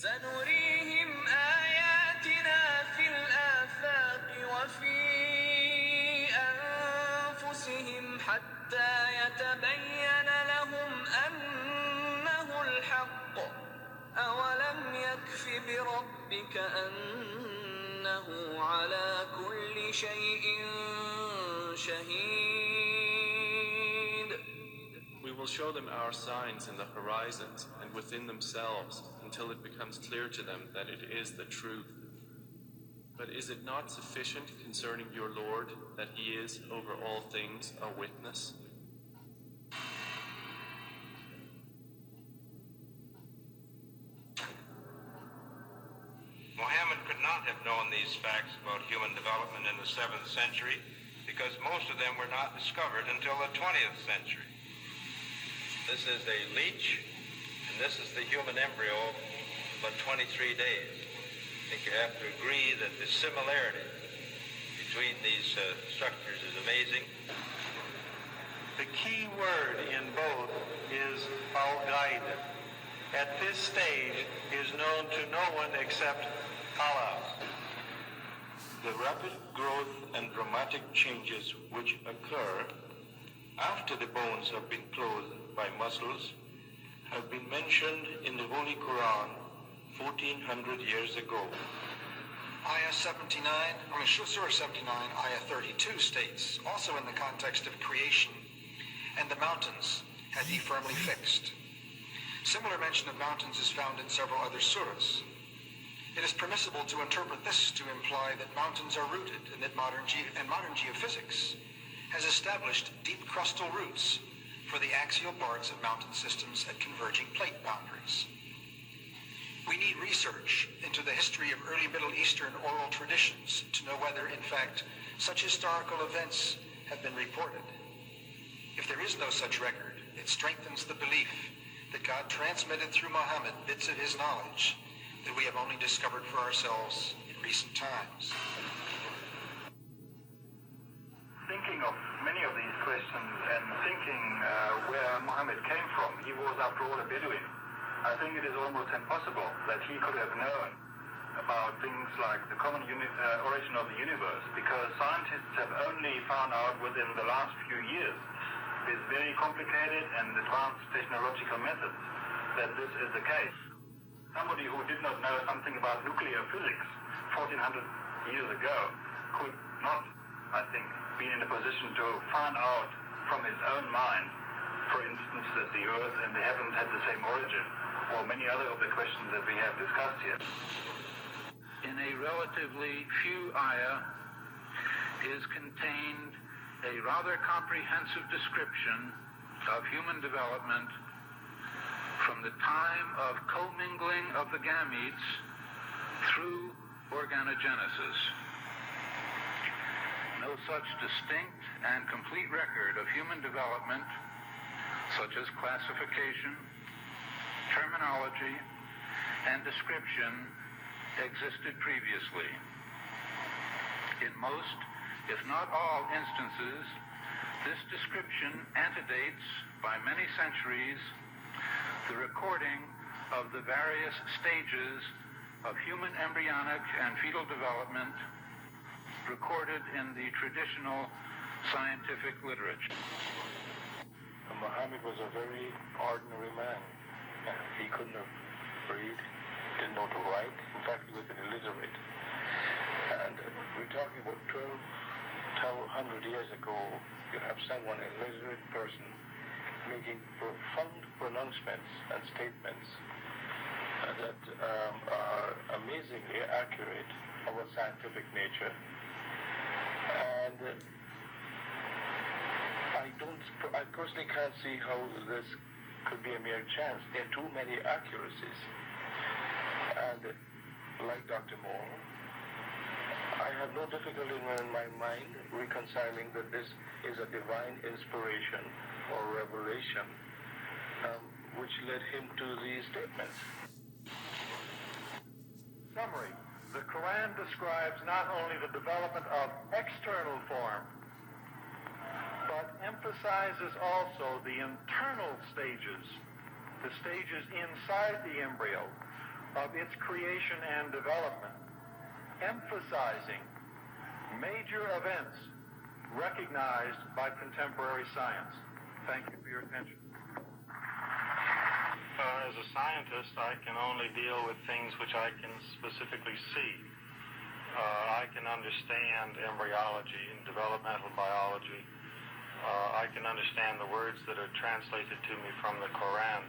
سنريهم آياتنا في الآفاق وفي أنفسهم حتى يتبين لهم أنه الحق أولم يكف بربك أنه على كل شيء شهيد. We will show them our signs in the horizons and within themselves until it becomes clear to them that it is the truth. But is it not sufficient concerning your Lord that He is over all things a witness? Muhammad could not have known these facts about human development in the 7th century because most of them were not discovered until the 20th century. This is a leech, and this is the human embryo, but 23 days. I think you have to agree that the similarity between these structures is amazing. The key word in both is al-Ghaib. At this stage is known to no one except Allah. The rapid growth and dramatic changes which occur after the bones have been clothed by muscles have been mentioned in the Holy Quran 1400 years ago. Ayah 79, Surah 79, Ayah 32 states, also in the context of creation, and the mountains hath he firmly fixed. Similar mention of mountains is found in several other surahs. It is permissible to interpret this to imply that mountains are rooted and that modern geophysics has established deep crustal roots for the axial parts of mountain systems at converging plate boundaries. We need research into the history of early Middle Eastern oral traditions to know whether, in fact, such historical events have been reported. If there is no such record, it strengthens the belief that God transmitted through Muhammad bits of his knowledge that we have only discovered for ourselves in recent times. Thinking of many of these questions and thinking where Muhammad came from, he was after all a Bedouin. I think it is almost impossible that he could have known about things like the common origin of the universe, because scientists have only found out within the last few years, with very complicated and advanced technological methods, that this is the case. Somebody who did not know something about nuclear physics 1400 years ago could not, I think, be in a position to find out from his own mind, for instance, that the earth and the heavens had the same origin, or many other of the questions that we have discussed here. In a relatively few ayah is contained a rather comprehensive description of human development from the time of commingling of the gametes through organogenesis. No such distinct and complete record of human development, such as classification, terminology, and description, existed previously. In most, if not all instances, this description antedates by many centuries the recording of the various stages of human embryonic and fetal development recorded in the traditional scientific literature. Muhammad was a very ordinary man. He couldn't have read, didn't know to write. In fact, he was illiterate. And we're talking about 1,200 years ago. You have someone, an illiterate person, making profound pronouncements and statements that are amazingly accurate of a scientific nature. And I personally can't see how this could be a mere chance. There are too many accuracies. And like Dr. Moore, I have no difficulty in my mind reconciling that this is a divine inspiration or revelation which led him to these statements. Summary. The Quran describes not only the development of external form, but emphasizes also the internal stages, the stages inside the embryo, of its creation and development, emphasizing major events recognized by contemporary science. Thank you for your attention. As a scientist, I can only deal with things which I can specifically see. I can understand embryology and developmental biology. I can understand the words that are translated to me from the Quran.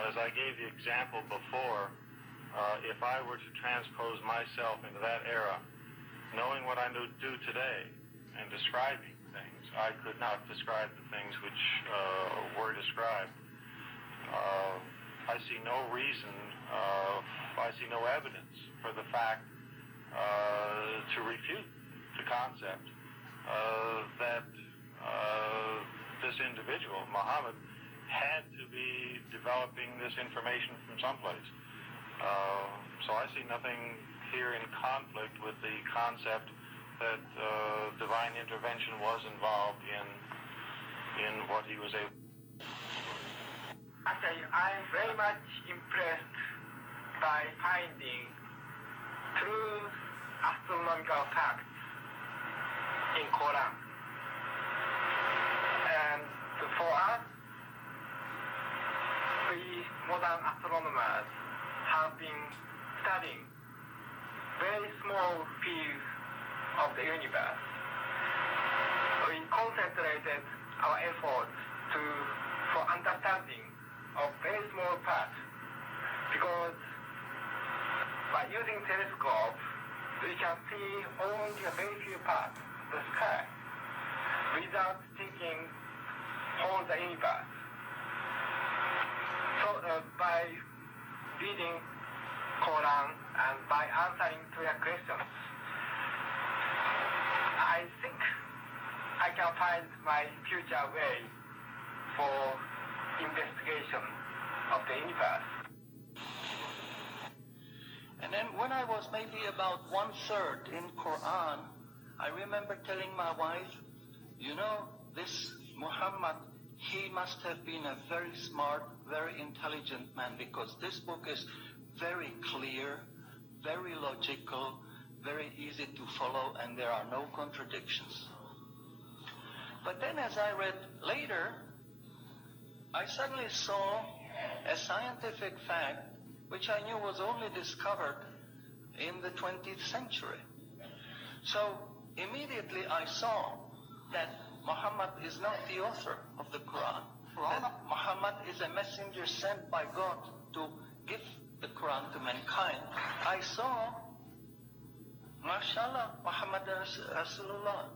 As I gave the example before, if I were to transpose myself into that era, knowing what I do today and describing things, I could not describe the things which were described. I see no reason, I see no evidence for the fact to refute the concept that this individual, Muhammad, had to be developing this information from someplace. So I see nothing here in conflict with the concept that divine intervention was involved in what he was able. Actually, I'm very much impressed by finding true astronomical facts in Quran. And for us, we modern astronomers have been studying very small fields of the universe. We concentrated our efforts for understanding of very small parts, because by using telescope, we can see only a very few parts of the sky without thinking whole the universe. So by reading Quran and by answering to your questions, I think I can find my future way for investigation of the universe. And then when I was maybe about 1/3 in Quran, I remember telling my wife, you know, this Muhammad, he must have been a very smart, very intelligent man, because this book is very clear, very logical, very easy to follow, and there are no contradictions. But then as I read later, I suddenly saw a scientific fact which I knew was only discovered in the 20th century. So immediately I saw that Muhammad is not the author of the Quran. That Muhammad is a messenger sent by God to give the Quran to mankind. I saw, MashaAllah, Muhammad Rasulullah.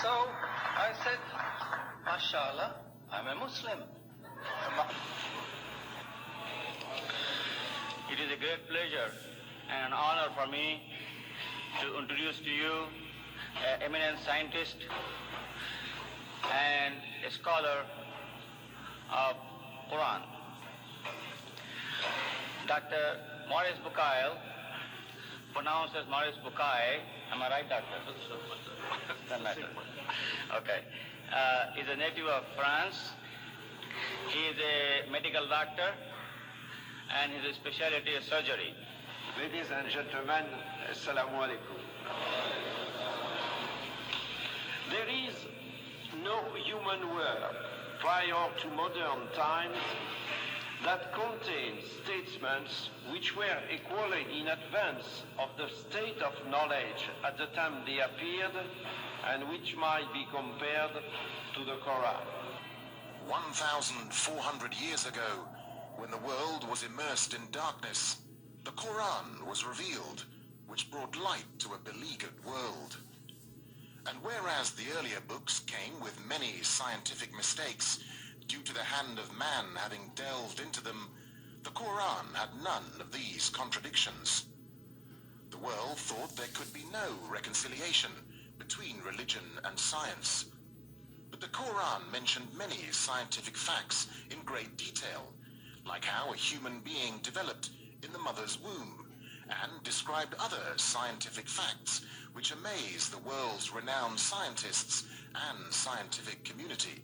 So I said, MashaAllah, I'm a Muslim. It is a great pleasure and an honor for me to introduce to you an eminent scientist and a scholar of Quran, Dr. Maurice Bucaille, pronounced as Maurice Bucaille. Am I right, doctor? Doesn't matter. Okay. He's a native of France. He is a medical doctor, and his specialty is surgery. Ladies and gentlemen, assalamu alaikum. There is no human work prior to modern times that contains statements which were equally in advance of the state of knowledge at the time they appeared, and which might be compared to the Quran. 1,400 years ago, when the world was immersed in darkness, the Quran was revealed, which brought light to a beleaguered world. And whereas the earlier books came with many scientific mistakes due to the hand of man having delved into them, the Quran had none of these contradictions. The world thought there could be no reconciliation between religion and science. But the Quran mentioned many scientific facts in great detail, like how a human being developed in the mother's womb, and described other scientific facts which amaze the world's renowned scientists and scientific community.